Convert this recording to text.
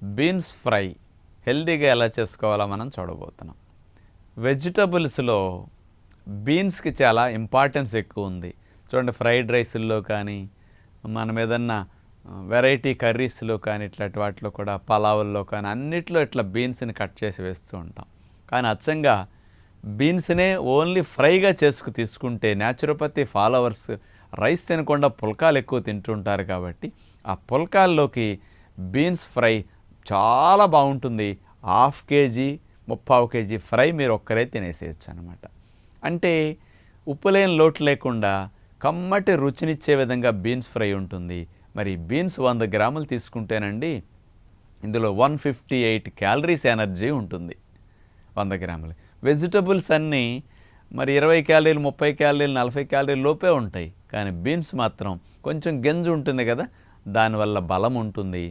Beans fry హెల్తీగా ఎలా చేసుకోవాలో మనం చూడబోతున్నాం. వెజిటబుల్స్లో బీన్స్కి చాలా ఇంపార్టెన్స్ ఎక్కువ ఉంది. చూడండి, ఫ్రైడ్ రైస్ల్లో కానీ మనం ఏదన్నా వెరైటీ కర్రీస్లో కానీ ఇట్లాంటి వాటిలో కూడా పలావుల్లో కానీ అన్నిట్లో ఇట్లా బీన్స్ని కట్ చేసి వేస్తూ ఉంటాం. కానీ అచ్చంగా బీన్స్నే ఓన్లీ ఫ్రైగా తీసుకుంటే న్యాచురోపతి ఫాలోవర్స్ రైస్ తినకుండా పుల్కాలు ఎక్కువ తింటుంటారు. కాబట్టి ఆ పుల్కాల్లోకి బీన్స్ ఫ్రై చాలా బాగుంటుంది. 1/2 కేజీ 3/4 కేజీ ఫ్రై మీరు ఒక్కరే తినేసేయచ్చు అనమాట. అంటే ఉప్పు లేని లోటు లేకుండా కమ్మటి రుచినిచ్చే విధంగా బీన్స్ ఫ్రై ఉంటుంది. మరి బీన్స్ 100 గ్రాములు తీసుకుంటేనండి ఇందులో 158 క్యాలరీస్ ఎనర్జీ ఉంటుంది 100 గ్రాములు. వెజిటబుల్స్ అన్నీ మరి 20 క్యాలరీలు 30 క్యాలరీలు 40 క్యాలరీల లోపే ఉంటాయి. కానీ బీన్స్ మాత్రం కొంచెం గింజ ఉంటుంది కదా, దానివల్ల బలం ఉంటుంది.